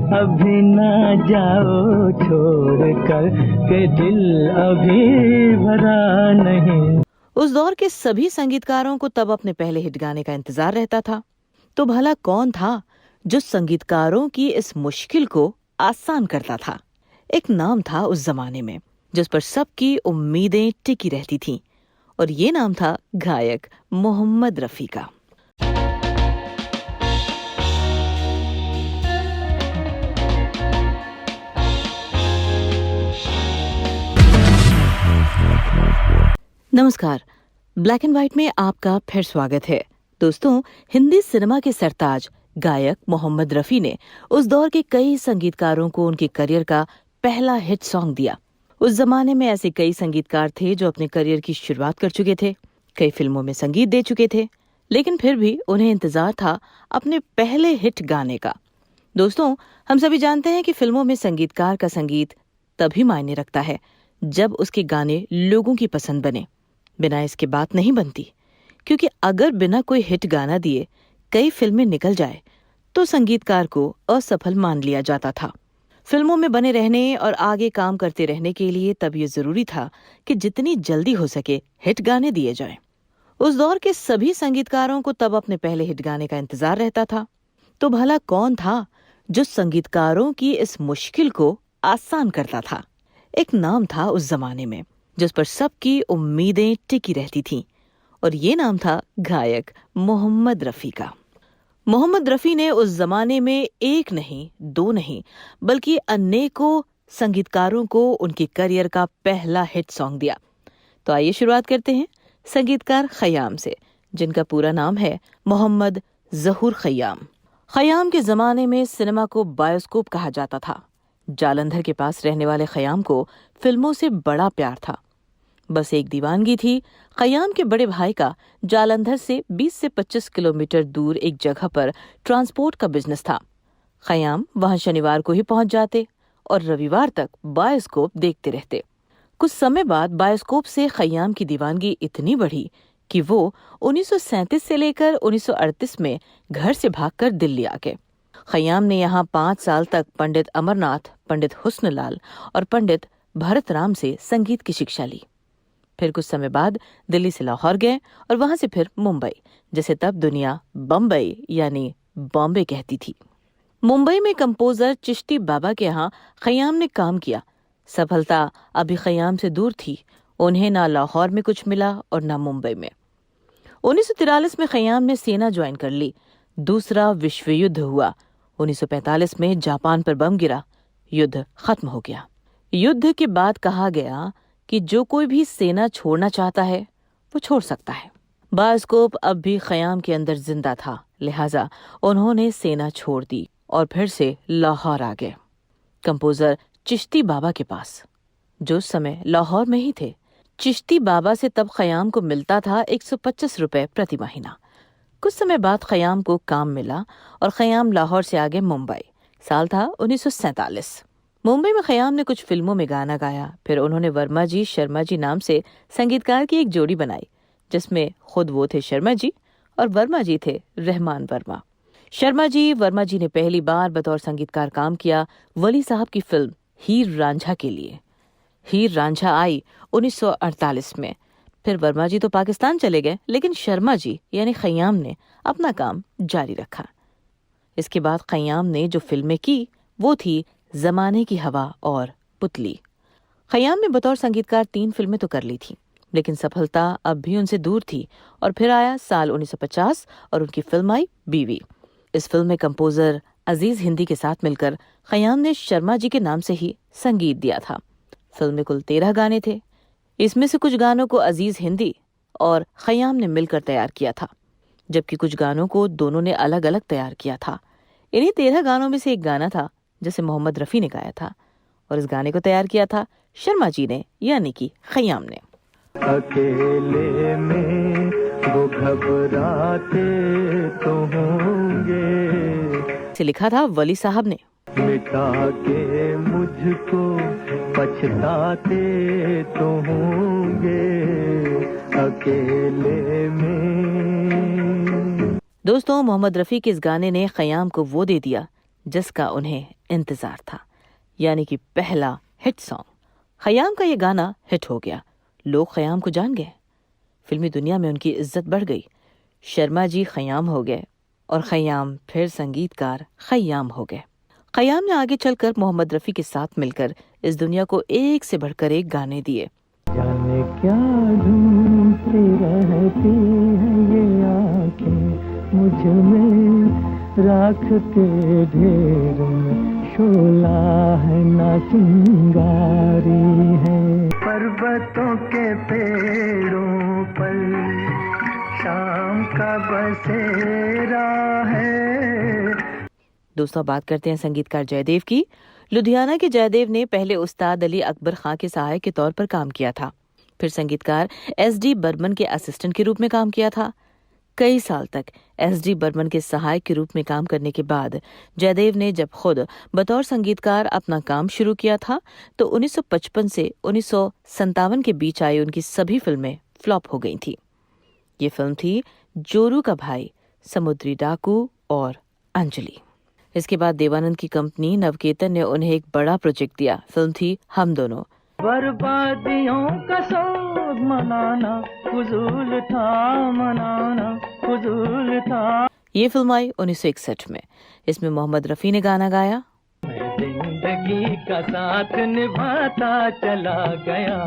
अभी ना जाओ छोड़ कर के दिल अभी भरा नहीं। उस दौर के सभी संगीतकारों को तब अपने पहले हिट गाने का इंतजार रहता था। तो भला कौन था जो संगीतकारों की इस मुश्किल को आसान करता था? एक नाम था उस जमाने में जिस पर सबकी उम्मीदें टिकी रहती थीं, और ये नाम था गायक मोहम्मद रफी का। नमस्कार, ब्लैक एंड व्हाइट में आपका फिर स्वागत है। दोस्तों, हिंदी सिनेमा के सरताज गायक मोहम्मद रफी ने उस दौर के कई संगीतकारों को उनके करियर का पहला हिट सॉन्ग दिया। उस जमाने में ऐसे कई संगीतकार थे जो अपने करियर की शुरुआत कर चुके थे, कई फिल्मों में संगीत दे चुके थे, लेकिन फिर भी उन्हें इंतजार था अपने पहले हिट गाने का। दोस्तों, हम सभी जानते हैं कि फिल्मों में संगीतकार का संगीत तभी मायने रखता है जब उसके गाने लोगों की पसंद बने। बिना इसके बात नहीं बनती, क्योंकि अगर बिना कोई हिट गाना दिए कई फिल्में निकल जाए तो संगीतकार को असफल मान लिया जाता था। फिल्मों में बने रहने और आगे काम करते रहने के लिए तब ये जरूरी था कि जितनी जल्दी हो सके हिट गाने दिए जाएं। उस दौर के सभी संगीतकारों को तब अपने पहले हिट गाने का इंतजार रहता था। तो भला कौन था जो संगीतकारों की इस मुश्किल को आसान करता था? एक नाम था उस जमाने में जिस पर सबकी उम्मीदें टिकी रहती थीं, और ये नाम था गायक मोहम्मद रफी का। मोहम्मद रफी ने उस जमाने में एक नहीं, दो नहीं, बल्कि अनेकों संगीतकारों को उनके करियर का पहला हिट सॉन्ग दिया। तो आइए शुरुआत करते हैं संगीतकार खयाम से, जिनका पूरा नाम है मोहम्मद जहूर खयाम। खयाम के जमाने में सिनेमा को बायोस्कोप कहा जाता था। जालंधर के पास रहने वाले खयाम को फिल्मों से बड़ा प्यार था। बस एक दीवानगी थी। खयाम के बड़े भाई का जालंधर से 20 से 25 किलोमीटर दूर एक जगह पर ट्रांसपोर्ट का बिजनेस था। खयाम वहां शनिवार को ही पहुंच जाते और रविवार तक बायोस्कोप देखते रहते। कुछ समय बाद बायोस्कोप से खयाम की दीवानगी इतनी बढ़ी कि वो 1937 से लेकर 1938 में घर से भागकर दिल्ली आ गए। खयाम ने यहाँ 5 साल तक पंडित अमरनाथ, पंडित हुस्नलाल और पंडित भरतराम से संगीत की शिक्षा ली। फिर कुछ समय बाद दिल्ली से लाहौर गए और वहां से फिर मुंबई, जिसे तब दुनिया बम्बई यानी बॉम्बे कहती थी। मुंबई में कंपोजर चिश्ती बाबा के यहाँ खयाम ने काम किया। सफलता अभी खयाम से दूर थी। उन्हें ना लाहौर में कुछ मिला और ना मुंबई में। 1943 में खयाम ने सेना ज्वाइन कर ली। दूसरा विश्व युद्ध हुआ। 1945 में जापान पर बम गिरा। युद्ध खत्म हो गया। युद्ध के बाद कहा गया कि जो कोई भी सेना छोड़ना चाहता है वो छोड़ सकता है। बायोस्कोप अब भी खयाम के अंदर जिंदा था, लिहाजा उन्होंने सेना छोड़ दी और फिर से लाहौर आ गए कंपोजर चिश्ती बाबा के पास, जो उस समय लाहौर में ही थे। चिश्ती बाबा से तब खयाम को मिलता था 125 रुपए प्रति महीना। कुछ समय बाद खयाम को काम मिला और खयाम लाहौर से आगे मुंबई। साल था 1947। मुंबई में खयाम ने कुछ फिल्मों में गाना गाया। फिर उन्होंने वर्मा जी शर्मा जी नाम से संगीतकार की एक जोड़ी बनाई, जिसमें खुद वो थे शर्मा जी और वर्मा जी थे रहमान वर्मा। शर्मा जी वर्मा जी ने पहली बार बतौर संगीतकार काम किया वली साहब की फिल्म हीर रांझा के लिए। हीर रांझा आई 1948 में। फिर वर्मा जी तो पाकिस्तान चले गए, लेकिन शर्मा जी यानी खयाम ने अपना काम जारी रखा। इसके बाद खयाम ने जो फिल्में की वो थी जमाने की हवा और पुतली। खयाम ने बतौर संगीतकार 3 फिल्में तो कर ली थी, लेकिन सफलता अब भी उनसे दूर थी। और फिर आया साल 1950 और उनकी फिल्म आई बीवी। इस फिल्म में कंपोजर अजीज हिंदी के साथ मिलकर खयाम ने शर्मा जी के नाम से ही संगीत दिया था। फिल्म में कुल 13 गाने थे। इसमें से कुछ गानों को अजीज हिंदी और खयाम ने मिलकर तैयार किया था, जबकि कुछ गानों को दोनों ने अलग अलग तैयार किया था। इन्हीं 13 गानों में से एक गाना था जिसे मोहम्मद रफी ने गाया था, और इस गाने को तैयार किया था शर्मा जी ने यानी कि खयाम ने। अकेले में वो घबराते तो होंगे, से लिखा था वली साहब ने। मिटा के मुझको पछताते तो होंगे अकेले में। दोस्तों, मोहम्मद रफी के इस गाने ने खयाम को वो दे दिया जिसका उन्हें इंतजार था, यानी कि पहला हिट सॉन्ग। खयाम का ये गाना हिट हो गया, लोग खयाम को जान गए, फिल्मी दुनिया में उनकी इज्जत बढ़ गई। शर्मा जी खयाम हो गए और खयाम फिर संगीतकार खयाम हो गए। खयाम ने आगे चलकर मोहम्मद रफ़ी के साथ मिलकर इस दुनिया को एक से बढ़कर एक गाने दिए। जाने क्या ढूंढती रहती है ये आंखें मुझ में, राख के ढेर में शोला है ना चिंगारी है, पर्वतों के पेड़ों पर शाम का बसेरा है। दोस्तों, बात करते हैं संगीतकार जयदेव की। लुधियाना के जयदेव ने पहले उस्ताद अली अकबर खां के सहायक के तौर पर काम किया था, फिर संगीतकार एस.डी. बर्मन के असिस्टेंट के रूप में काम किया था। कई साल तक एस.डी. बर्मन के सहायक के रूप में काम करने के बाद जयदेव ने जब खुद बतौर संगीतकार अपना काम शुरू किया था तो 1955 से 1957 के बीच आई उनकी सभी फिल्में फ्लॉप हो गई थी। ये फिल्म थी जोरू का भाई, समुद्री डाकू और अंजलि। इसके बाद देवानंद की कंपनी नवकेतन ने उन्हें एक बड़ा प्रोजेक्ट दिया। फिल्म थी हम दोनों। बर्बादियों का शौक मनाना फुजूल था, मनाना फुजूल था। ये फिल्म आई 1961 में। इसमें मोहम्मद रफ़ी ने गाना गाया। मैं जिंदगी का साथ निभाता चला गया।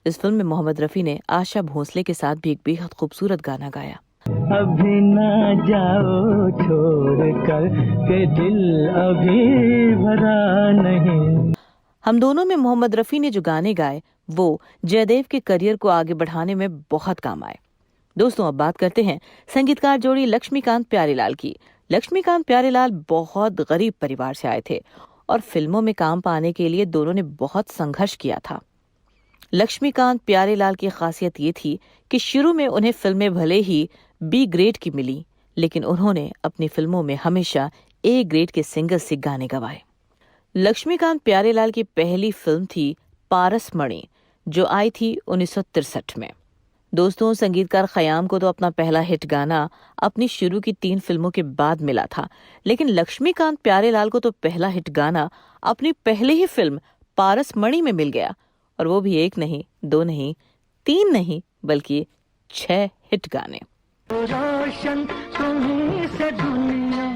इस फिल्म में मोहम्मद रफ़ी ने आशा भोसले के साथ भी एक बेहद खूबसूरत गाना गाया। अभी ना जाओ छोड़ कर के दिल अभी भरा नहीं। हम दोनों में मोहम्मद रफ़ी ने जो गाने गाए वो जयदेव के करियर को आगे बढ़ाने में बहुत काम आए। दोस्तों, अब बात करते हैं संगीतकार जोड़ी लक्ष्मीकांत प्यारेलाल की। लक्ष्मीकांत प्यारेलाल बहुत गरीब परिवार से आए थे और फिल्मों में काम पाने के लिए दोनों ने बहुत संघर्ष किया था। लक्ष्मीकांत प्यारेलाल की खासियत ये थी कि शुरू में उन्हें फिल्में भले ही बी ग्रेड की मिली, लेकिन उन्होंने अपनी फिल्मों में हमेशा ए ग्रेड के सिंगर से गाने गवाए। लक्ष्मीकांत प्यारेलाल की पहली फिल्म थी पारस मणि, जो आई थी 1963 में। दोस्तों, संगीतकार खयाम को तो अपना पहला हिट गाना अपनी शुरू की 3 फिल्मों के बाद मिला था, लेकिन लक्ष्मीकांत प्यारेलाल को तो पहला हिट गाना अपनी पहली ही फिल्म पारस मणि में मिल गया, और वो भी 1 नहीं, 2 नहीं, 3 नहीं, बल्कि 6 हिट गाने। रोशन तुम्हीं से दुनिया,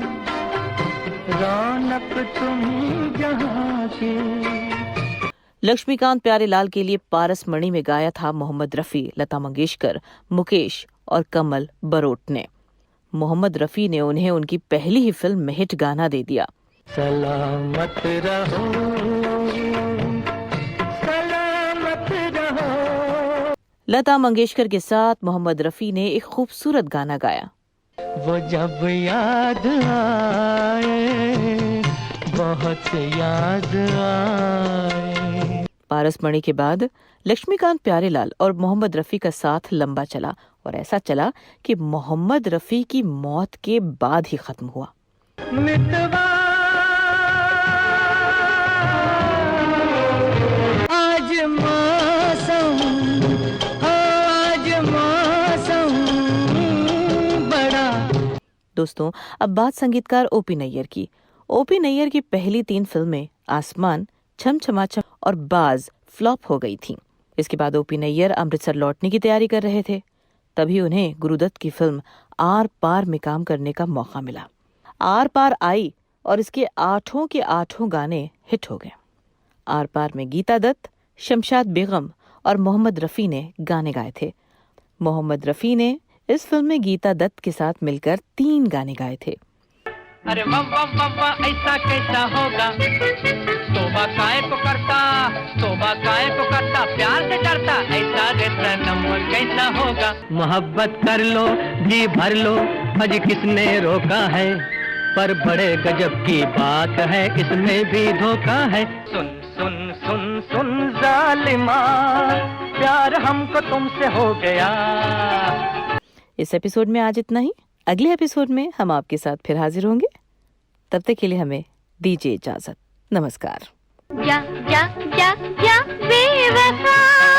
रौनक तुम्हीं जहां की। लक्ष्मीकांत प्यारेलाल के लिए पारस मणि में गाया था मोहम्मद रफ़ी, लता मंगेशकर, मुकेश और कमल बरोट ने। मोहम्मद रफ़ी ने उन्हें उनकी पहली ही फिल्म में हिट गाना दे दिया। सलामत रहो, सलामत रहो। लता मंगेशकर के साथ मोहम्मद रफ़ी ने एक खूबसूरत गाना गाया। वो जब याद आए, बहुत याद आए। पारस मणि के बाद लक्ष्मीकांत प्यारेलाल और मोहम्मद रफ़ी का साथ लंबा चला, और ऐसा चला कि मोहम्मद रफ़ी की मौत के बाद ही खत्म हुआ। मितवा आज मौसम, आज मौसम बड़ा। दोस्तों, अब बात संगीतकार ओपी नैयर की। ओपी नैयर की पहली 3 फिल्में आसमान, छम छमा छम और बाज फ्लॉप हो गई थीं। इसके बाद ओपी नैयर अमृतसर लौटने की तैयारी कर रहे थे, तभी उन्हें गुरुदत्त की फिल्म आर पार में काम करने का मौका मिला। आर पार आई और इसके 8 के 8 गाने हिट हो गए। आर पार में गीता दत्त, शमशाद बेगम और मोहम्मद रफ़ी ने गाने गाए थे। मोहम्मद रफ़ी ने इस फिल्म में गीता दत्त के साथ मिलकर 3 गाने गाए थे। अरे वाह वाह वाह वाह, ऐसा कैसा होगा, तोबा काय को करता, तोबा काय को करता, प्यार से डरता, ऐसा रे सनम कैसा होगा। मोहब्बत कर लो भी भर लो, आज किसने रोका है, पर बड़े गजब की बात है, इसमें भी धोखा है। सुन सुन सुन सुन जालिमा, प्यार हमको तुमसे हो गया। इस एपिसोड में आज इतना ही। अगले एपिसोड में हम आपके साथ फिर हाजिर होंगे। तब तक के लिए हमें दीजिए इजाजत। नमस्कार। जा जा जा जा बेवफा।